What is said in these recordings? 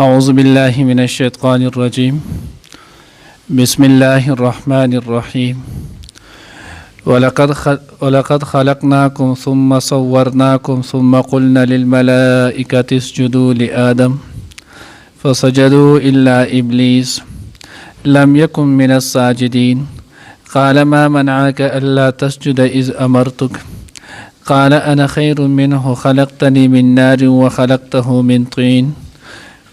أعوذ بالله من الشيطان الرجيم بسم الله الرحمن الرحيم ولقد خلقناكم ثم صورناكم ثم قلنا للملائكة اسجدوا لآدم فسجدوا إلا إبليس لم يكن من الساجدين قال ما منعك ألا تسجد إذ أمرتك قال أنا خير منه خلقتني من نار وخلقته من طين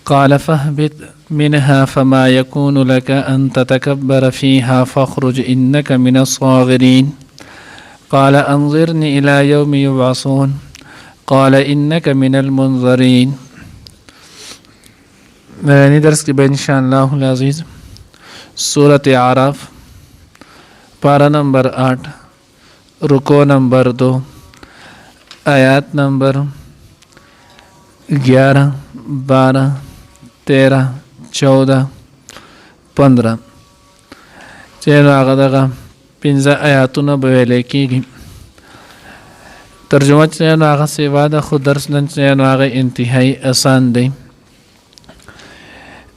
قال فاهبط منها فما يكون لك أن تتكبر فيها فاخرج إنك من الصاغرين قال أنظرني إلى يوم يبعثون قال إنك من المنظرين. نی درس کی بے انشاءاللہ العزیز سورۃ اعراف پارہ نمبر 8 رکو نمبر 2 آیات نمبر 11 12 13 14 15 چینو هغه دغه 15 آیاتونه به ویل کېږي. ترجمه چینو هغه سیوا ده خو درس نن چینو هغه انتهایی آسان دی.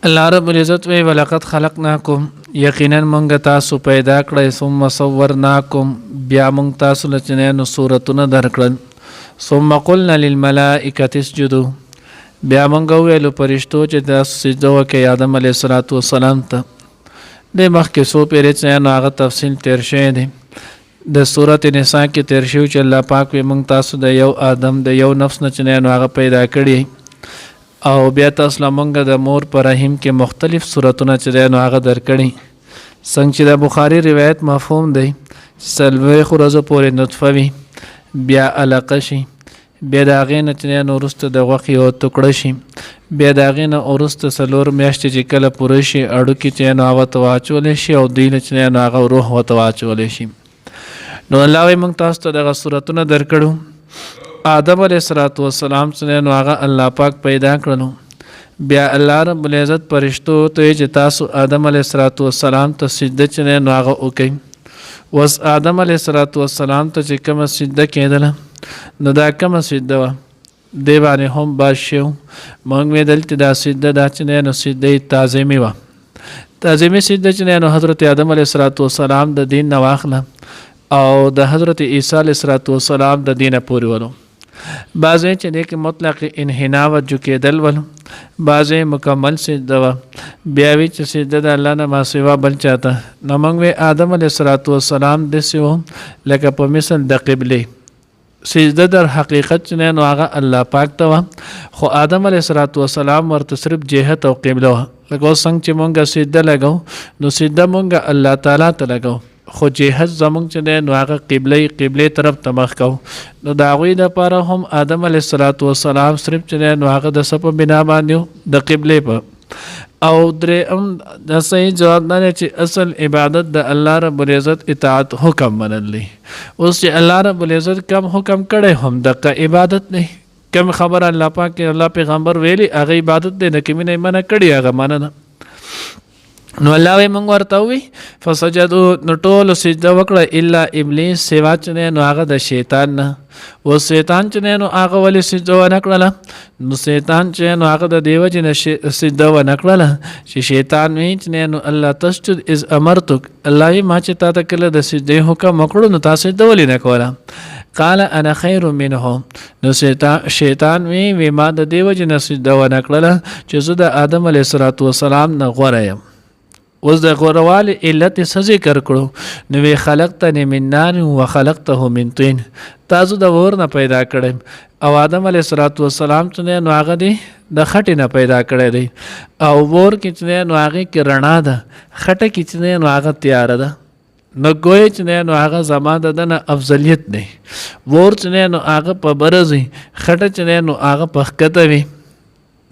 الله رب العزت وی ولقد خلقناکم یقینا مونږ تاسو پیدا کړی ثم صورناکم بیا مونږ تاسو له چینو صورتونه درکړل ثم قلنا للملائکة اسجدوا بیا مونږ ویلو فرشتو چې تاسو سجده وکړئ آدم علیه السلام ته. د مخکې څو پیرې چینو هغه تفصیل تیر شوی دی. د سورت نساء کې تیر شوی چې الله پاک وی مونږ تاسو د یو آدم د یو نفس نه چینو هغه پیدا کړی او بیا تاسو له مونږ د مور په رحم کې مختلف صورتونه چې نو هغه درکړي. څنګه چې د بخاري روایت مفهوم دی چې څلوېښت ورځو پورې نطفه وي بیا علقه شي بیا د هغې نه چې نو وروسته د غوښې یو ټوکړه شي بیا د هغې نه وروسته 4 میاشتې چې کله پوره شي اړوکې چې نو هغه ته واچولی شي او دوی نه چې نو هغه روح ورته واچولی شي. نو الله وایي موږ تاسو ته دغه صورتونه درکړو. آدم علیه السلام چې نو هغه الله پاک پیدا کړلو. بیا الله رب العزت فرشتو ته چې تاسو آدم علیه السلام ته سجده چې نو هغه وکړئ. وس آدم علیه السلام ته چې کومه سجده کېدله نو دا کومه سجده وه دی باندې هم باز شو. موږ وې دلته دا سجده دا چې نو سجده تعظیمي وه. تعظیمي سجده چې نو حضرت آدم علیه السلام د دین نه واخله او د حضرت عیسی علیه السلام د دینه پورې ولو. بعضې چې دی کې مطلق انحنا وجو کېدل ولو بعضې مکمل سجده وه بیا وی چې سجده د الله نه ما سوا بل چاته. نو موږ وی آدم علیه السلام داسې و لکه په مثل د قبلې سجده در حقیقت چې نو هغه الله پاک ته وه خو آدم علیه السلام ورته صرف جهت او قبله وه. لکه اوس څنګه چې مونږ سجده لګو نو سجده مونږ الله تعالی ته لګو خو جهت زمونږ چې دی نو هغه قبلې طرف ته مخ کو. نو د هغوی دپاره هم آدم علیه السلام صرف چې دی نو هغه د څه په بنا باندې د قبلې په او درېیم د صحیح جواب دا دی چې اصل عبادت د الله رب العزت اطاعت حکم منل دی. اوس چې الله رب العزت کم حکم کړی هم دقه عبادت دی. کم خبر الله پاک الله پیغمبر ویلی هغه عبادت دی نه کومې نه منع کړي هغه مننه. نو الله وی مونږ ورته وی فسجدو نو ټولو سجده وکړه الا ابلیس سوا چې نو هغه د شیطان نه. و شیطان چې نو هغه ولې سجده ونه کړله نو شیطان چې نو هغه د دې وجې نه سجده ونه کړله چې شیطان وی چې نو الله تسجد اذ امرتک الله وی ما چې تا ته کله د سجدې حکم وکړو نو تا سجده ولې نه کوله. قال انا خیر منه نو شیطان وی ما د دې وجې نه سجده ونه کړله چې زه د آدم علیه السلام نه غوره یم. اوس د غوروالي علت څه ذکر کړو نو وی خلقتنی من نار وخلقته من طین تاسو د اور نه پیدا کړم او آدم علیه السلام چې نو هغه دی د خټې نه پیدا کړی دی او اور کې چې نو هغې کې رڼا ده خټه کې چې نو هغه تیاره ده. نو ګویا چې نو هغه زما د ده نه افضلیت دی. اور چې نو هغه په برز وي خټه چې نو هغه په ښکته وي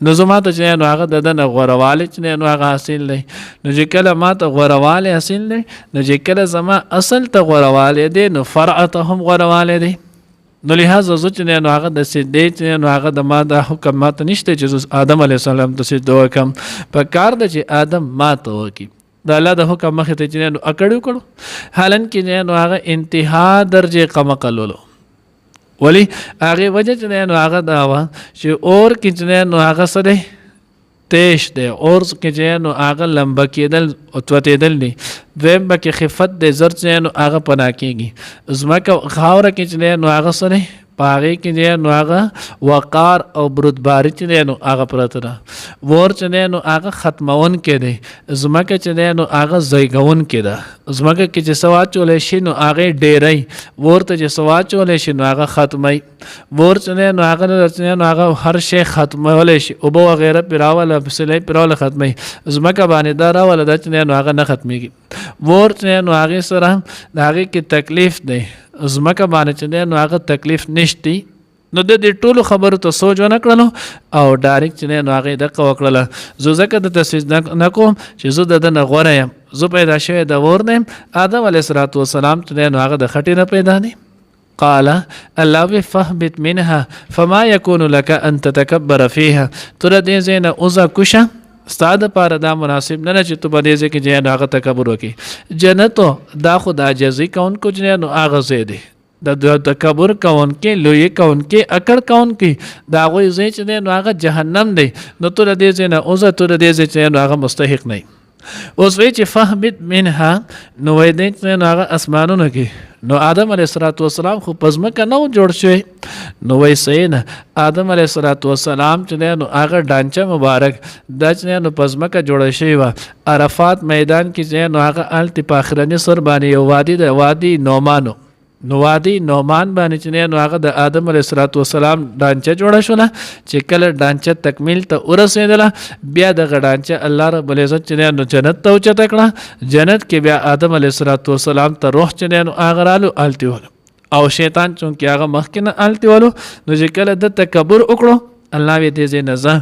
نو زما ته چې نو هغه د ده نه غوروالی چې نو هغه حاصل دی. نو چې کله ما ته غوروالی حاصل دی نو چې کله زما اصل ته غوروالی دی نو فرع ته هم غوروالی دی. نو لحاظه زه چې نو هغه د سجدې چې نو هغه د ما د حکم ما ته نشته چې آدم علیه السلام ته سجده وکړم. په کار ده چې آدم ما ته وکړي د الله د حکم مخې ته چې نو اکړ وکړو حالن کې نو هغه انتها درجې قمقل ولو ولی هغه وجه چې نو هغه دا و چې اور کې چې نو هغه سره تیش دی اور کې چې نو هغه لمبه کېدل او توتېدل دي دویم به کې خفت دی زر چې نو هغه پناه کېږي ځمکه خاوره کې چې نو هغه سره په هغې کې دی نو هغه وقار او برودباري چې دی نو هغه پرته ده ور چې دی نو هغه ختمونکی دی ځمکه چې دی نو هغه ځایګونکې ده ځمکه کې چې څه واچولی شي نو هغې ډېری ور ته چې څه واچولی شي نو هغه ختمی ور چې دی نو هغه نو هغه هر شی ختمولی شي اوبه وغیره پرې راوله فصلۍ پرې راوله ختمی ځمکه باندې دا راوله دا چې دی نو هغه نه ختمیږي ور چې دی نو هغې سره د هغې کې تکلیف دی ځمکه باندې چې دی نو هغه تکلیف نشتی نو د دې ټولو خبرو ته سوچ ونه کړلو او ډایرکټ چې دی نو هغې دقه وکړله زه ځکه درته سجده نه کوم چې زه د ده نه غوره یم زه پیدا شوی د اور نه یم آدم علیه الصلاة والسلام چې دی نو هغه د خټې نه پیدا دی قال الله فاهبط منها فما يكون لك ان تتكبر فيها تر دې ځای نه اوځه کوشه ستا دپاره دا مناسب نه ده چې تو په دې ځای کې چې هغه تکبر وکړي جنتو دا خو د عاجزي کوونکو چې نو هغه ځای دی د تکبر کوونکي لوی کوونکي اکړ کوونکي د هغوی ځای چې دی نو هغه جهنم دی نو تو د دې ځای نه اوځه تو د دې ځای چې نو هغه مستحق نه اوس وی چې فهبط منها نو وی دی چې نو هغه اسمانونو کې نو آدم علیه الصلاة والسلام خو په ځمکه نه و جوړ شوی نو وی صحیح نه آدم علیه الصلاة والسلام چې دی نو هغه ډانچه مبارک دا چې دی نو په ځمکه جوړه شوې وه عرفات میدان کې چې نو هغه هلتې په آخرني سر باندې یو وادي د وادي نعمانو نو وادي نعمان باندې چې نو هغه د آدم علیه الصلاة والسلام ډانچه جوړه شوله چې کله ډانچه تکمیل ته ورسېدله بیا دغه ډانچه الله رب العزت چې نو جنت ته اوچته کړه جنت کې بیا آدم علیه الصلاة والسلام ته روح چې نو هغه رالو هلتې ولو او شیطان چونکې هغه مخکې نه هلتې ولو نو چې کله د تکبر وکړو الله وی دې ځای نه ځه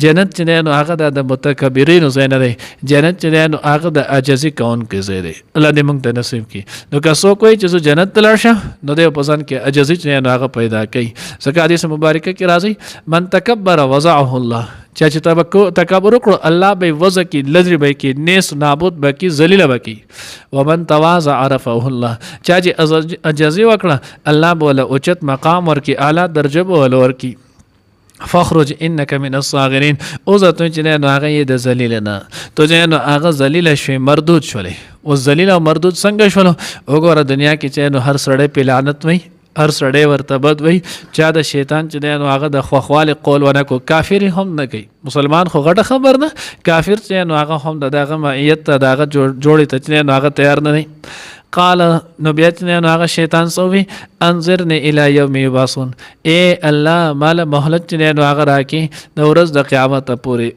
جنت چې دی نو هغه د متکبرینو ځای نه دی جنت چې دی نو هغه د عاجزي کوونکي ځای دی الله دې موږ ته نصیب کړي نو که څوک وایي چې زه جنت ته لاړ شم نو دی په ځان کې عاجزي چې دی نو هغه پیدا کوي ځکه حدیث مبارکه کې راځي من تکبر وضعه الله چا چې تکبر وکړو الله به وضع کړي لذرې به کړي نیس نابود به کړي ذلیله به کړي ومن تواضع عرفه الله چا چې عاجزي وکړه الله به له اوچت مقام ورکړي اعلی درجه به ول ورکړي فخرج انك من الصاغرين اوزه ته چې نو هغه یې د ذلیل نه ته چې نو هغه ذلیل شوی مردود شولې او ذلیل او مردود څنګه شول وګوره دنیا کې چې نو هر سړی په لعنت وي هر سړی ورته بد وي چا د شیطان چې نو هغه د خوخوالي قول ونه کو کافر هم نه کوي مسلمان خو غټه خبر نه کافر چې نو هغه هم دغه معیت ته دغه جوړې ته چې نو هغه تیار نه دی قال نو بیا چې نو هغه شیطان سووي انظرني الى يوم يبعثون اے الله مال مهلت چې نو هغه راکې د ورځ د قیامت پورې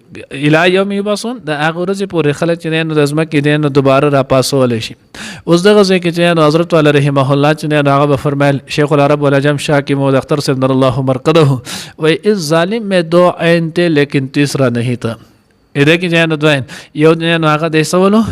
الى يوم يبعثون د هغه ورځې پورې خلک چې نو د ځمکې دی نو دوباره را پاسول شي اوس دغه ځای کې چې نو حضرت والا رحمه الله چې نو هغه فرمایل شیخ العرب والعجم شاکی مود اختر سے نور الله مرقده و اس ظالم میں دو عین ته لیکن تیسرا نہیں تھا اې دې کې نو دوین یو نو هغه د سوالو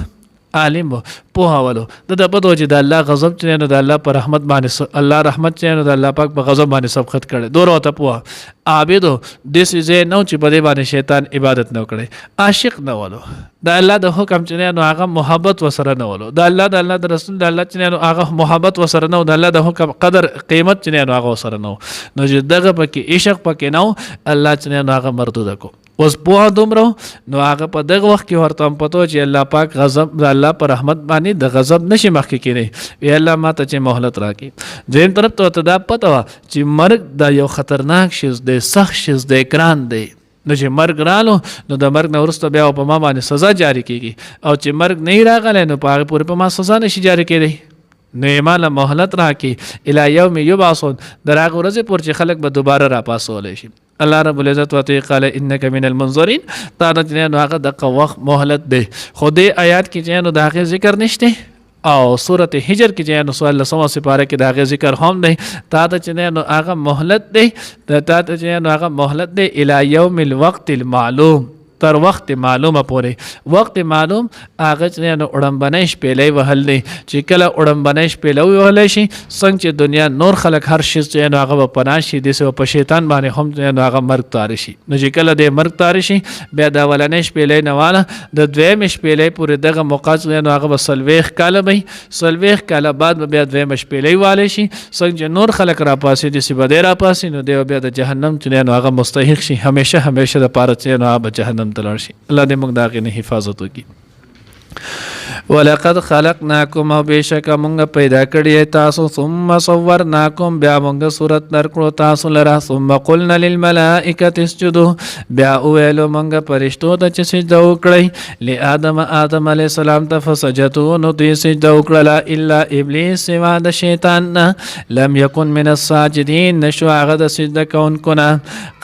عالم پوها ولو د پدو چې د الله غضب چې نو د الله پر رحمت باندې الله رحمت چې نو د الله پاک په غضب باندې سبقت کړي دوه ته پوها عابدو د سې نو چې په دې باندې شیطان عبادت نه کړي عاشق نه ولو د الله د حکم چې نو هغه محبت وسره نه ولو د الله د رسول د الله چې نو هغه محبت وسره نه د الله د حکم قدر قیمت چې نو هغه وسره نه نو چې دغه پکې عشق پکې نو الله چې نو هغه مردود کو اوس پوها دومره نو هغه په دغه وخت کې ورته پتو چې الله پاک غضب د الله پر رحمت باندې د غضب نشي مخکې کېږي وی الله ماته چې مهلت راکړي دویم طرف ته دا پته وه چې مرګ دا یو خطرناک شیز دی سخت شیز دی ګران دی نو چې مرګ رالو نو د مرګ نه وروسته بیا په ما باندې سزا جاری کېږي او چې مرګ نه راغلی نو په هغې پورې په ما سزا نشي جاری کېدی نو یې ماله مهلت راکړي الی یوم یبعثون در هغه ورځې پورې چې خلک به دوباره راپاسولی شي الله رب العزت ورته قال انک من المنظرین تا نه نو هغه دغه وخت مهلت دی خو دې آیات کې چې نو د هغې ذکر نشته او سورت حجر کې چې نو 16 سپاره کې د هغې ذکر هم دی تا ته چې نو هغه مهلت دی تا ته چې نو هغه مهلت دی الی یوم الوقت المعلوم تر وخت معلومه پورې وخت معلوم هغه چې نو اړمبنۍ شپېلۍ وهل دی چې کله اړمبنۍ شپېلۍ وهلی شي څنګه چې دنیا نور خلک هر شي چې نو هغه به پناه شي داسې په شیطان باندې هم نو هغه مرګ تاره شي نو چې کله د مرګ تاره شي بیا د اولنۍ شپېلۍ نه واله د دویمې شپېلۍ پورې دغه موقع چې نو هغه به 40 کاله وي 40 کاله بعد به بیا دویمه شپېلۍ والی شي څنګه چې نور خلک راپاسي داسې به دی راپاسي نو دی بیا د جهنم چې نو هغه مستحق شي همیشه د پاره چې نو هغه به جهنم جهنم ته لاړ شي. الله دې موږ د هغې نه حفاظت وکړي. ولقد خلقناکم او بېشکه مونږ پیدا کړی تاسو ثم صورناکم بیا مونږ صورت درکړو تاسو لره ثم قلنا للملائکة اسجدوا بیا وویلو مونږ فرشتو ته چې سجده وکړئ لآدم آدم علیه السلام ته فسجدوا نو دوی سجده وکړله الا ابلیس سوا د شیطان نه لم یکن من الساجدین نشو هغه د سجده کوونکو نه.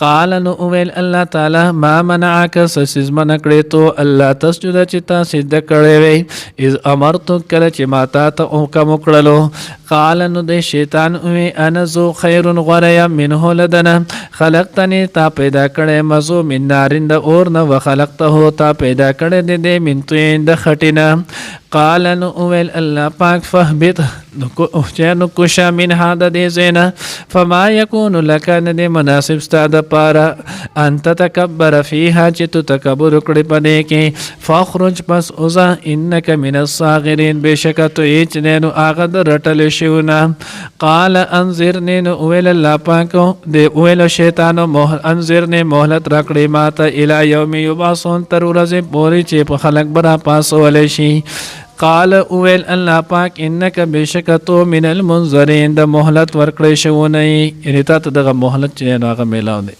قال نو وویل الله تعالی ما منعک څه څیز منع کړی تو الله تسجد چې تا سجده کړی وی اذ امرتو کله چې ما تا ته حکم وکړلو. قال نو د شیطان وی انا ذو خیر غوره منه لدنه خلقتنی تا پیدا کړی مزو من نارین د اور نه وخلقته تا پیدا کړی د من طین د خټې نه. قال نو ویل الله پاک فهبط نو کوشا من هذا د زینا فما یکون لك ند مناسب ستا د پاره ان تتکبر فیها چې تو تکبر کړی پدې کې فخرج پس اوزا انک من الصاغرین بشک تو هیڅ نه نو هغه د رټل شونا. قال انذرنی نو ویل الله پاک د ویل شیطان انذرنی مهلت راکړی ماته الی یوم یبعثون تر ورځې پورې چې په خلق برا پاسول شي. قال اویل الله پاک انک بشک تو من المنذرین د مهلت ورکړی شوی نه یعنی تا ته دغه مهلت چې نو هغه میلاو دی.